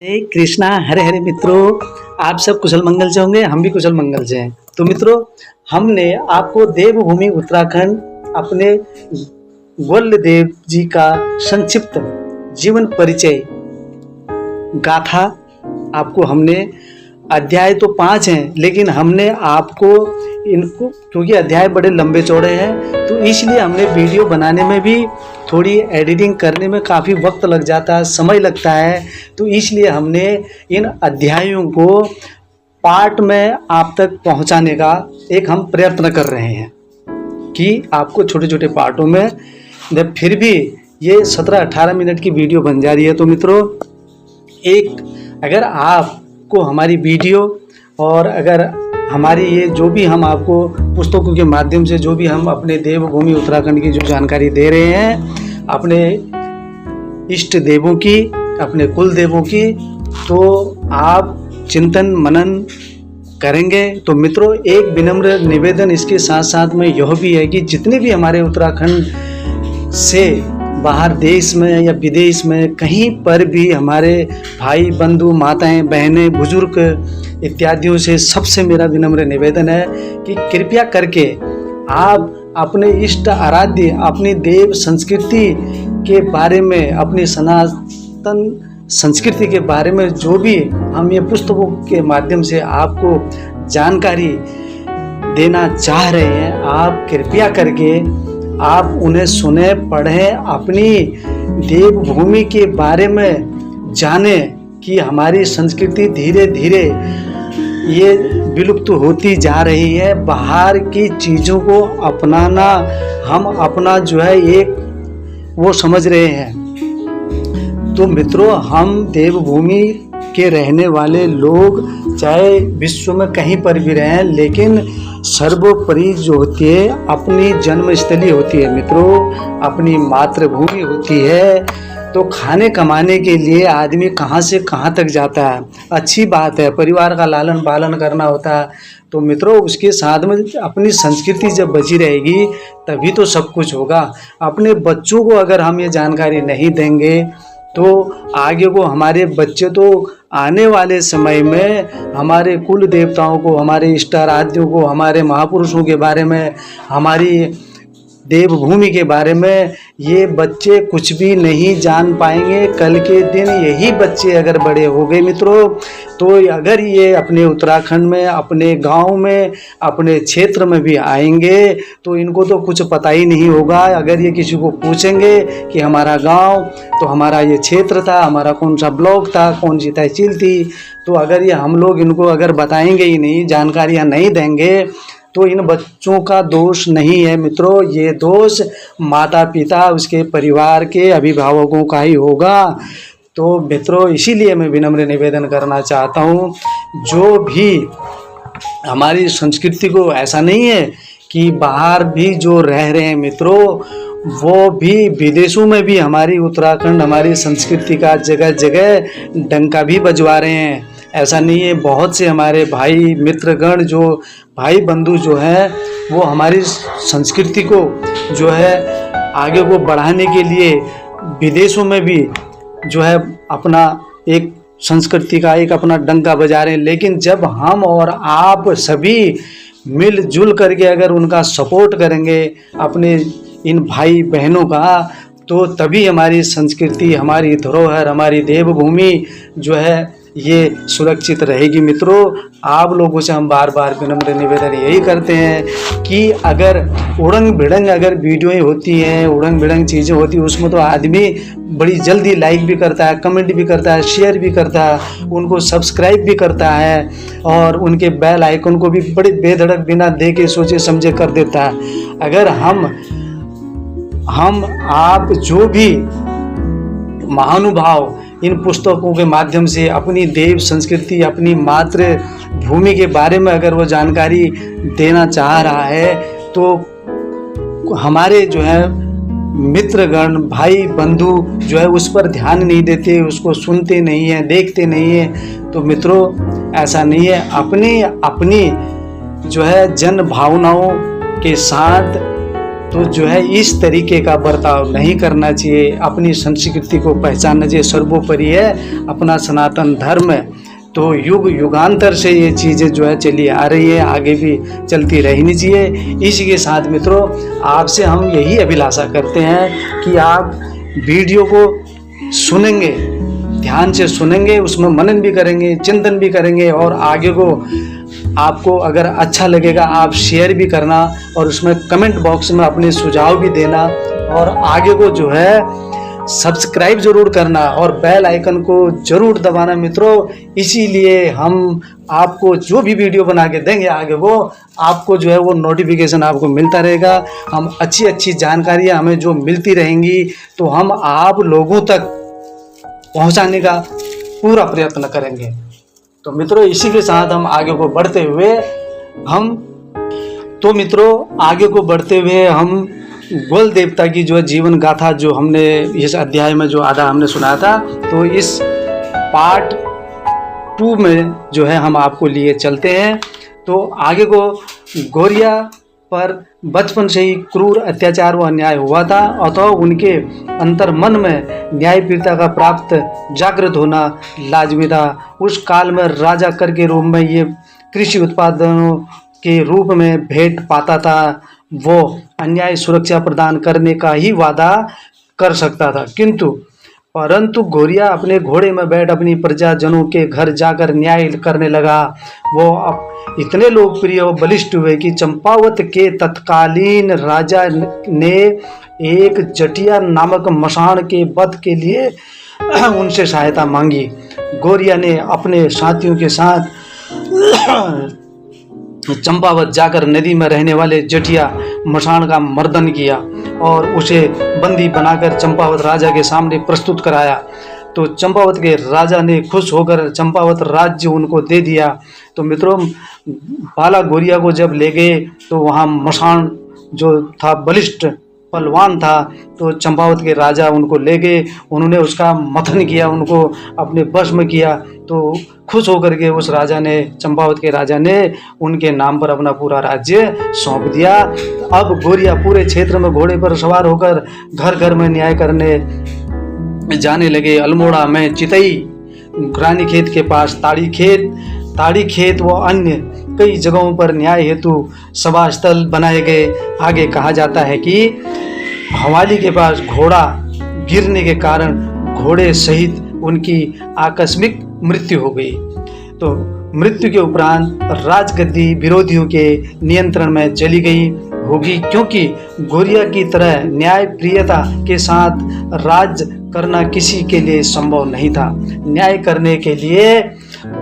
हरे कृष्णा। हरे हरे मित्रों, आप सब कुशल मंगल से होंगे, हम भी कुशल मंगल से हैं। तो मित्रों, हमने आपको देवभूमि उत्तराखंड अपने गोल्लदेव जी का संक्षिप्त जीवन परिचय गाथा आपको हमने अध्याय तो 5 हैं, लेकिन हमने आपको इनको, क्योंकि अध्याय बड़े लंबे चौड़े हैं, तो इसलिए हमने वीडियो बनाने में भी थोड़ी एडिटिंग करने में काफ़ी वक्त लग जाता है, समय लगता है। तो इसलिए हमने इन अध्यायों को पार्ट में आप तक पहुंचाने का एक हम प्रयत्न कर रहे हैं कि आपको छोटे छोटे पार्टों में, जब फिर भी ये 17-18 मिनट की वीडियो बन जा रही है। तो मित्रों, अगर आपको हमारी वीडियो और अगर हमारी ये जो भी हम आपको पुस्तकों के माध्यम से जो भी हम अपने देवभूमि उत्तराखंड की जो जानकारी दे रहे हैं, अपने इष्ट देवों की, अपने कुल देवों की, तो आप चिंतन मनन करेंगे। तो मित्रों, एक विनम्र निवेदन इसके साथ साथ में यह भी है कि जितने भी हमारे उत्तराखंड से बाहर देश में या विदेश में कहीं पर भी हमारे भाई बंधु माताएं बहनें बुजुर्ग इत्यादियों से सबसे मेरा विनम्र निवेदन है कि कृपया करके आप अपने इष्ट आराध्य, अपनी देव संस्कृति के बारे में, अपनी सनातन संस्कृति के बारे में जो भी हम ये पुस्तकों के माध्यम से आपको जानकारी देना चाह रहे हैं, आप कृपया करके आप उन्हें सुने, पढ़ें, अपनी देवभूमि के बारे में जानें कि हमारी संस्कृति धीरे धीरे ये विलुप्त होती जा रही है। बाहर की चीज़ों को अपनाना हम अपना जो है एक वो समझ रहे हैं। तो मित्रों, हम देवभूमि के रहने वाले लोग चाहे विश्व में कहीं पर भी रहें, लेकिन सर्वोपरि जो होती है अपनी जन्मस्थली होती है मित्रों, अपनी मातृभूमि होती है। तो खाने कमाने के लिए आदमी कहाँ से कहाँ तक जाता है, अच्छी बात है, परिवार का लालन पालन करना होता है। तो मित्रों, उसके साथ में अपनी संस्कृति जब बची रहेगी तभी तो सब कुछ होगा। अपने बच्चों को अगर हम ये जानकारी नहीं देंगे तो आगे को हमारे बच्चे तो आने वाले समय में हमारे कुल देवताओं को, हमारे इष्ट आराध्यों को, हमारे महापुरुषों के बारे में, हमारी देवभूमि के बारे में ये बच्चे कुछ भी नहीं जान पाएंगे। कल के दिन यही बच्चे अगर बड़े हो गए मित्रों, तो अगर ये अपने उत्तराखंड में, अपने गांव में, अपने क्षेत्र में भी आएंगे तो इनको तो कुछ पता ही नहीं होगा। अगर ये किसी को पूछेंगे कि हमारा गांव, तो हमारा ये क्षेत्र था, हमारा कौन सा ब्लॉक था, कौन सी तहसील थी, तो अगर ये हम लोग इनको अगर बताएंगे ही नहीं, जानकारियाँ नहीं देंगे, तो इन बच्चों का दोष नहीं है मित्रों, ये दोष माता पिता, उसके परिवार के अभिभावकों का ही होगा। तो मित्रों, इसीलिए मैं विनम्र निवेदन करना चाहता हूँ, जो भी हमारी संस्कृति को, ऐसा नहीं है कि बाहर भी जो रह रहे हैं मित्रों, वो भी विदेशों में भी हमारी उत्तराखंड, हमारी संस्कृति का जगह जगह डंका भी बजवा रहे हैं। ऐसा नहीं है, बहुत से हमारे भाई मित्रगण, जो भाई बंधु जो हैं, वो हमारी संस्कृति को जो है आगे को बढ़ाने के लिए विदेशों में भी जो है अपना एक संस्कृति का एक अपना डंका बजा रहे हैं। लेकिन जब हम और आप सभी मिलजुल करके अगर उनका सपोर्ट करेंगे अपने इन भाई बहनों का, तो तभी हमारी संस्कृति, हमारी धरोहर, हमारी देवभूमि जो है ये सुरक्षित रहेगी। मित्रों, आप लोगों से हम बार बार विनम्र निवेदन यही करते हैं कि अगर उड़ंग भिड़ंग अगर वीडियो होती हैं, उड़ंग भिड़ंग चीज़ें होती हैं, उसमें तो आदमी बड़ी जल्दी लाइक भी करता है, कमेंट भी करता है, शेयर भी करता है, उनको सब्सक्राइब भी करता है, और उनके बेल आइकन को भी बड़े बेधड़क बिना देखे सोचे समझे कर देता है। अगर हम आप जो भी महानुभाव इन पुस्तकों के माध्यम से अपनी देव संस्कृति, अपनी मातृभूमि के बारे में अगर वो जानकारी देना चाह रहा है, तो हमारे जो है मित्रगण, भाई बंधु जो है उस पर ध्यान नहीं देते, उसको सुनते नहीं हैं, देखते नहीं हैं। तो मित्रों, ऐसा नहीं है, अपनी अपनी जो है जन भावनाओं के साथ तो जो है इस तरीके का बर्ताव नहीं करना चाहिए। अपनी संस्कृति को पहचानना चाहिए। सर्वोपरि है अपना सनातन धर्म। तो युग युगांतर से ये चीज़ें जो है चली आ रही है, आगे भी चलती रहनी चाहिए। इसी के साथ मित्रों आपसे हम यही अभिलाषा करते हैं कि आप वीडियो को सुनेंगे, ध्यान से सुनेंगे, उसमें मनन भी करेंगे, चिंतन भी करेंगे, और आगे को आपको अगर अच्छा लगेगा आप शेयर भी करना, और उसमें कमेंट बॉक्स में अपने सुझाव भी देना, और आगे को जो है सब्सक्राइब जरूर करना और बेल आइकन को जरूर दबाना मित्रों। इसीलिए हम आपको जो भी वीडियो बना के देंगे आगे वो आपको जो है वो नोटिफिकेशन आपको मिलता रहेगा। हम अच्छी जानकारियाँ हमें जो मिलती रहेंगी तो हम आप लोगों तक पहुंचाने का पूरा प्रयत्न करेंगे। तो मित्रों इसी के साथ हम आगे को बढ़ते हुए हम गोल देवता की जो है जीवन गाथा जो हमने इस अध्याय में जो आधा हमने सुनाया था, तो इस पार्ट 2 में जो है हम आपको लिए चलते हैं। तो आगे को गौरिया पर बचपन से ही क्रूर अत्याचार व अन्याय हुआ था, अतः उनके अंतर मन में न्यायप्रियता का प्राप्त जागृत होना लाजमी था। उस काल में राजा कर के रूप में ये कृषि उत्पादनों के रूप में भेंट पाता था। वो अन्याय सुरक्षा प्रदान करने का ही वादा कर सकता था, परंतु गौरिया अपने घोड़े में बैठ अपनी प्रजाजनों के घर जाकर न्याय करने लगा। वो अब इतने लोकप्रिय और बलिष्ठ हुए कि चंपावत के तत्कालीन राजा ने एक जटिया नामक मसाण के वध के लिए उनसे सहायता मांगी। गौरिया ने अपने साथियों के साथ चंपावत जाकर नदी में रहने वाले जटिया मसाण का मर्दन किया और उसे बंदी बनाकर चंपावत राजा के सामने प्रस्तुत कराया। तो चंपावत के राजा ने खुश होकर चंपावत राज्य उनको दे दिया। तो मित्रों बाला गौरिया को जब ले गए तो वहाँ मसाण जो था बलिष्ठ पहलवान था, तो चंपावत के राजा उनको ले गए, उन्होंने उसका मथन किया, उनको अपने वश में किया। तो खुश होकर के उस राजा ने, चंपावत के राजा ने उनके नाम पर अपना पूरा राज्य सौंप दिया। अब गौरिया पूरे क्षेत्र में घोड़े पर सवार होकर घर घर में न्याय करने जाने लगे। अल्मोड़ा में चितई, रानीखेत के पास ताड़ी खेत व अन्य कई जगहों पर न्याय हेतु सभा स्थल बनाए गए। आगे कहा जाता है कि हवाली के पास घोड़ा गिरने के कारण घोड़े सहित उनकी आकस्मिक मृत्यु हो गई। तो मृत्यु के उपरांत राजगद्दी विरोधियों के नियंत्रण में चली गई होगी, क्योंकि गौरिया की तरह न्याय प्रियता के साथ राज करना किसी के लिए संभव नहीं था। न्याय करने के लिए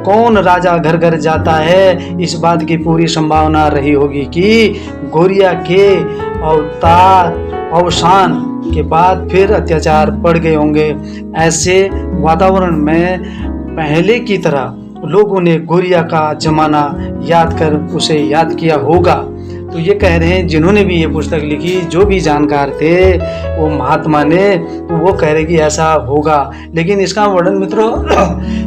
कौन राजा घर घर जाता है, इस बात की पूरी संभावना रही होगी कि गौरिया के अवसान के बाद फिर अत्याचार बढ़ गए होंगे। ऐसे वातावरण में पहले की तरह लोगों ने गौरिया का जमाना याद कर उसे याद किया होगा। तो ये कह रहे हैं जिन्होंने भी ये पुस्तक लिखी, जो भी जानकार थे वो महात्मा ने, तो वो कह रहे कि ऐसा होगा। लेकिन इसका वर्णन मित्रों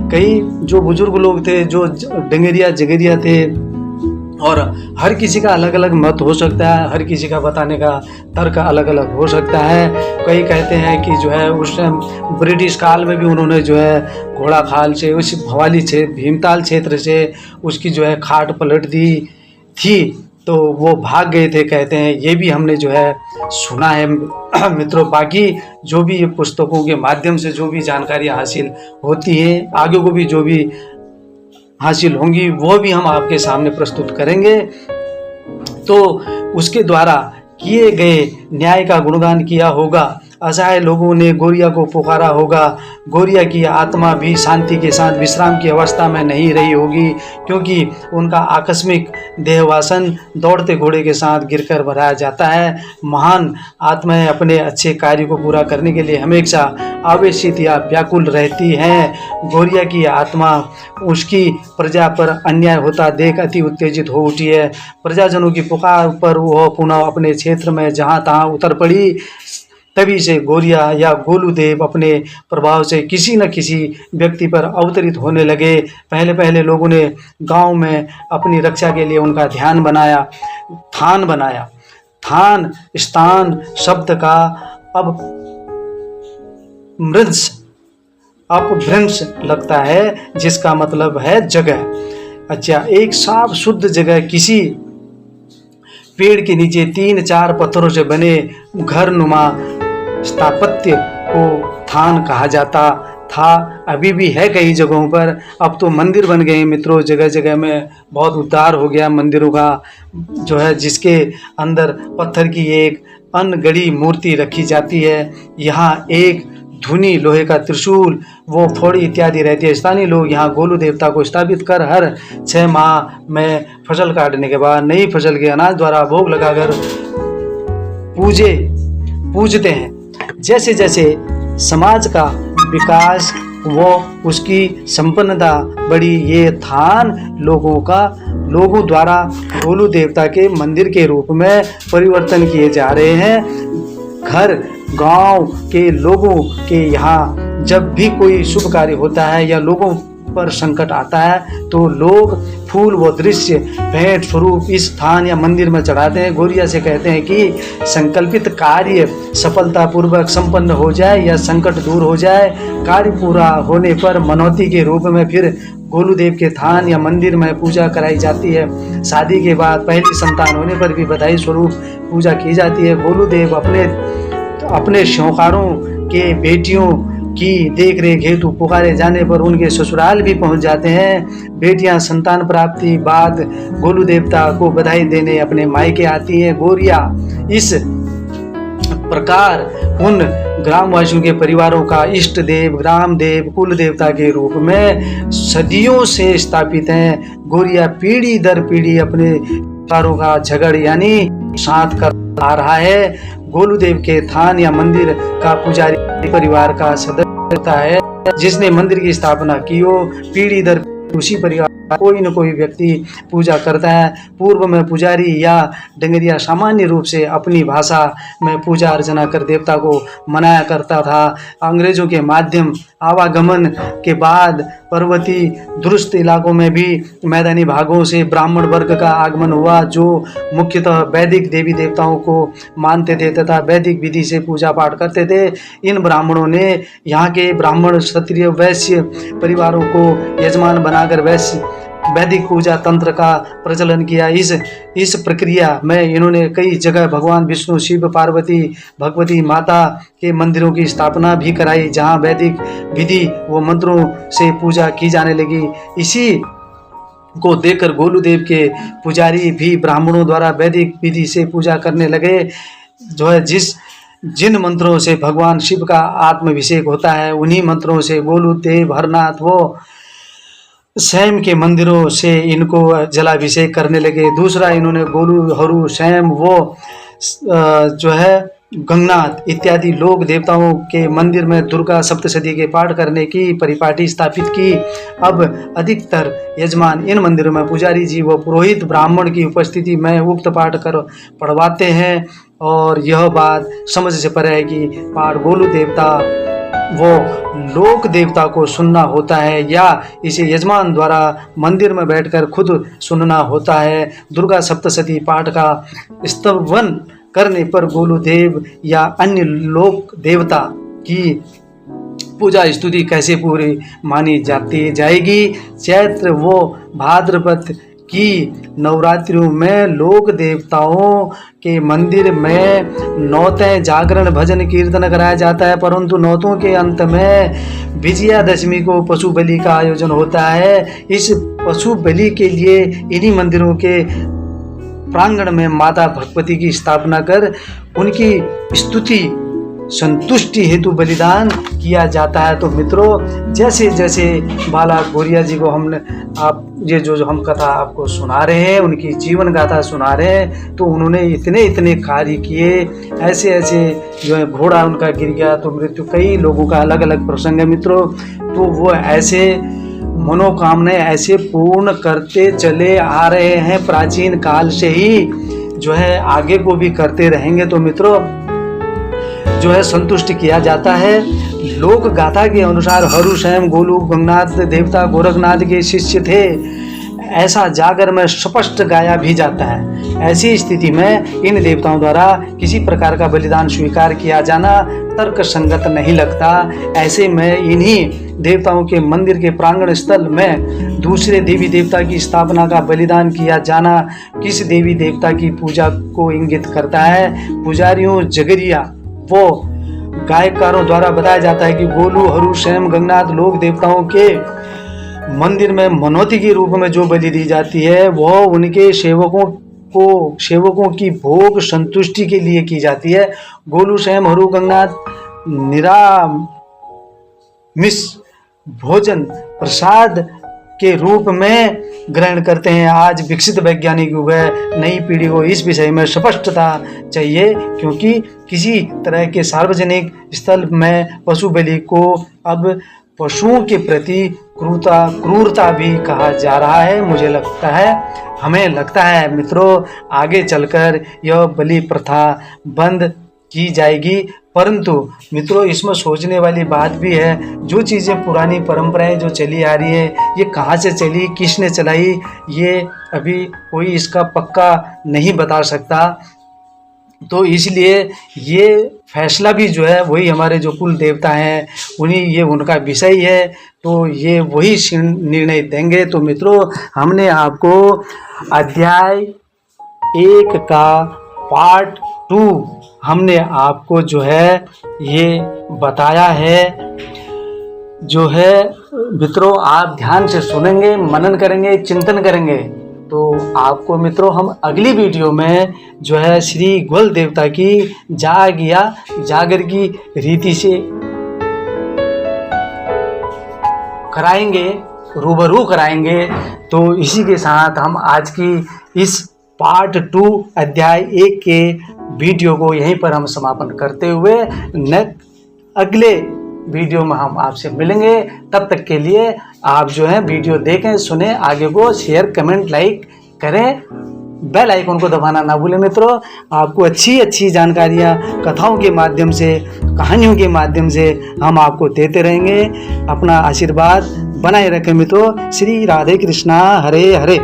कई जो बुजुर्ग लोग थे, जो डंगेरिया जगेरिया थे, और हर किसी का अलग अलग मत हो सकता है, हर किसी का बताने का तर्क अलग अलग हो सकता है। कई कहते हैं कि जो है उस टाइम ब्रिटिश काल में भी उन्होंने जो है घोड़ा खाल से, उस भवाली क्षेत्र भीमताल क्षेत्र से उसकी जो है खाट पलट दी थी, तो वो भाग गए थे, कहते हैं। ये भी हमने जो है सुना है मित्रों। बाकी जो भी ये पुस्तकों के माध्यम से जो भी जानकारियाँ हासिल होती हैं, आगे को भी जो भी हासिल होंगी वो भी हम आपके सामने प्रस्तुत करेंगे। तो उसके द्वारा किए गए न्याय का गुणगान किया होगा। असहाय लोगों ने गौरिया को पुकारा होगा। गौरिया की आत्मा भी शांति के साथ विश्राम की अवस्था में नहीं रही होगी, क्योंकि उनका आकस्मिक देहवासन दौड़ते घोड़े के साथ गिरकर भराया जाता है। महान आत्माएं अपने अच्छे कार्य को पूरा करने के लिए हमेशा आवेशित या व्याकुल रहती हैं। गौरिया की आत्मा उसकी प्रजा पर अन्याय होता देख अति उत्तेजित हो उठी है। प्रजाजनों की पुकार पर वह पुनः अपने क्षेत्र में जहाँ तहाँ उतर पड़ी। तभी से गौरिया या गोलूदेव अपने प्रभाव से किसी न किसी व्यक्ति पर अवतरित होने लगे। पहले लोगों ने गांव में अपनी रक्षा के लिए उनका थान बनाया। थान स्थान शब्द का अपभ्रंश लगता है, जिसका मतलब है जगह। अच्छा, एक साफ शुद्ध जगह किसी पेड़ के नीचे 3-4 पत्थरों से बने घर नुमा स्थापत्य को थान कहा जाता था। अभी भी है कई जगहों पर, अब तो मंदिर बन गए मित्रों, जगह जगह में बहुत उद्धार हो गया मंदिरों का, जो है जिसके अंदर पत्थर की एक अनगढ़ी मूर्ति रखी जाती है। यहाँ एक धुनी लोहे का त्रिशूल वो थोड़ी इत्यादि रहती है। स्थानीय लोग यहाँ गोलू देवता को स्थापित कर हर 6 माह में फसल काटने के बाद नई फसल के अनाज द्वारा भोग लगाकर पूजते हैं। जैसे जैसे समाज का विकास वो उसकी संपन्नता बढ़ी, ये थान लोगों द्वारा गोलू देवता के मंदिर के रूप में परिवर्तन किए जा रहे हैं। घर गांव के लोगों के यहाँ जब भी कोई शुभ कार्य होता है या लोगों पर संकट आता है तो लोग फूल व दृश्य भेंट स्वरूप इस स्थान या मंदिर में चढ़ाते हैं। गौरिया से कहते हैं कि संकल्पित कार्य सफलतापूर्वक संपन्न हो जाए या संकट दूर हो जाए। कार्य पूरा होने पर मनौती के रूप में फिर गोलूदेव के थान या मंदिर में पूजा कराई जाती है। शादी के बाद पहली संतान होने पर भी बधाई स्वरूप पूजा की जाती है। गोलूदेव अपने श्योकारों के बेटियों की देख रेख हेतु पुकारे जाने पर उनके ससुराल भी पहुंच जाते हैं। बेटियां संतान प्राप्ति बाद गोलू देवता को बधाई देने अपने मायके आती हैं। गौरिया इस प्रकार उन ग्रामवासियों के परिवारों का इष्ट देव, ग्राम देव, कुल देवता के रूप में सदियों से स्थापित हैं। गौरिया पीढ़ी दर पीढ़ी अपने परिवारों का झगड़ यानी साथ कर आ रहा है। गोलूदेव के थान या मंदिर का पुजारी परिवार का सदस्य होता है। जिसने मंदिर की स्थापना की हो, पीढ़ी दर उसी परिवार कोई न कोई व्यक्ति पूजा करता है। पूर्व में पुजारी या डंगरिया सामान्य रूप से अपनी भाषा में पूजा अर्चना कर देवता को मनाया करता था। अंग्रेजों के माध्यम आवागमन के बाद पर्वतीय दुरुस्त इलाकों में भी मैदानी भागों से ब्राह्मण वर्ग का आगमन हुआ, जो मुख्यतः वैदिक देवी देवताओं को मानते थे तथा वैदिक विधि से पूजा पाठ करते थे। इन ब्राह्मणों ने यहाँ के ब्राह्मण, क्षत्रिय, वैश्य परिवारों को यजमान बनाकर वैदिक पूजा तंत्र का प्रचलन किया। इस प्रक्रिया में इन्होंने कई जगह भगवान विष्णु, शिव, पार्वती, भगवती माता के मंदिरों की स्थापना भी कराई, जहां वैदिक विधि व मंत्रों से पूजा की जाने लगी। इसी को देखकर गोलूदेव के पुजारी भी ब्राह्मणों द्वारा वैदिक विधि से पूजा करने लगे। जो है जिन मंत्रों से भगवान शिव का आत्माभिषेक होता है, उन्हीं मंत्रों से गोलूदेव, हरनाथ व शैम के मंदिरों से इनको जलाभिषेक करने लगे। दूसरा, इन्होंने गोलू, हरु, शैम वो जो है गंगनाथ इत्यादि लोक देवताओं के मंदिर में दुर्गा सप्तशती के पाठ करने की परिपाटी स्थापित की। अब अधिकतर यजमान इन मंदिरों में पुजारी जी व पुरोहित ब्राह्मण की उपस्थिति में उक्त पाठ कर पढ़वाते हैं। और यह बात समझ से परे है कि पाठ गोलू देवता वो लोक देवता को सुनना होता है या इसे यजमान द्वारा मंदिर में बैठकर खुद सुनना होता है। दुर्गा सप्तशती पाठ का स्तवन करने पर गोलूदेव या अन्य लोक देवता की पूजा स्तुति कैसे पूरी मानी जाएगी। चैत्र व भाद्रपद की नवरात्रियों में लोक देवताओं के मंदिर में नौतें जागरण, भजन, कीर्तन कराया जाता है, परंतु नौतों के अंत में विजयादशमी को पशु बलि का आयोजन होता है। इस पशु बलि के लिए इन्हीं मंदिरों के प्रांगण में माता भगवती की स्थापना कर उनकी स्तुति संतुष्टि हेतु बलिदान किया जाता है। तो मित्रों, जैसे जैसे बाला गौरिया जी को हमने ये जो हम कथा आपको सुना रहे हैं, उनकी जीवन गाथा सुना रहे हैं, तो उन्होंने इतने कार्य किए, ऐसे जो है घोड़ा उनका गिर गया तो मृत्यु, कई लोगों का अलग अलग प्रसंग है मित्रों। तो वो ऐसे मनोकामनाएं ऐसे पूर्ण करते चले आ रहे हैं प्राचीन काल से ही, जो है आगे को भी करते रहेंगे। तो मित्रों, जो है संतुष्ट किया जाता है। लोक गाथा के अनुसार हरु, शैम, गोलू गंगनाथ देवता गोरखनाथ के शिष्य थे, ऐसा जागर में स्पष्ट गाया भी जाता है। ऐसी स्थिति में इन देवताओं द्वारा किसी प्रकार का बलिदान स्वीकार किया जाना तर्क संगत नहीं लगता। ऐसे में इन्हीं देवताओं के मंदिर के प्रांगण स्थल में दूसरे देवी देवता की स्थापना का बलिदान किया जाना किस देवी देवता की पूजा को इंगित करता है? पुजारियों, जगरिया वो गायककारों द्वारा बताया जाता है कि गोलू, हरु, शैम, गंगनाथ लोक देवताओं के मंदिर में मनौती के रूप में जो बलि दी जाती है वह उनके सेवकों की भोग संतुष्टि के लिए की जाती है। गोलू, शैम, हरु, गंगनाथ निरामिष भोजन प्रसाद के रूप में ग्रहण करते हैं। आज विकसित वैज्ञानिक युग है, नई पीढ़ी को इस विषय में स्पष्टता चाहिए, क्योंकि किसी तरह के सार्वजनिक स्थल में पशु बलि को अब पशुओं के प्रति क्रूरता भी कहा जा रहा है। हमें लगता है मित्रों, आगे चलकर यह बलि प्रथा बंद की जाएगी। परंतु मित्रों, इसमें सोचने वाली बात भी है, जो चीज़ें पुरानी परंपराएं जो चली आ रही है, ये कहाँ से चली, किसने चलाई, ये अभी कोई इसका पक्का नहीं बता सकता। तो इसलिए ये फैसला भी जो है वही हमारे जो कुल देवता हैं ये उनका विषय है, तो ये वही निर्णय देंगे। तो मित्रों, हमने आपको अध्याय 1 का पार्ट 2 हमने आपको जो है ये बताया है। जो है मित्रों, आप ध्यान से सुनेंगे, मनन करेंगे, चिंतन करेंगे, तो आपको मित्रों हम अगली वीडियो में जो है श्री गोल देवता की जागर की रीति से कराएंगे, रूबरू कराएंगे। तो इसी के साथ हम आज की इस पार्ट 2 अध्याय 1 के वीडियो को यहीं पर हम समापन करते हुए अगले वीडियो में हम आपसे मिलेंगे। तब तक के लिए आप जो है वीडियो देखें, सुने, आगे को शेयर, कमेंट, लाइक करें, बेल आइकन को दबाना ना भूलें। मित्रों, आपको अच्छी जानकारियाँ कथाओं के माध्यम से, कहानियों के माध्यम से हम आपको देते रहेंगे। अपना आशीर्वाद बनाए रखें मित्रों। श्री राधे कृष्णा, हरे हरे।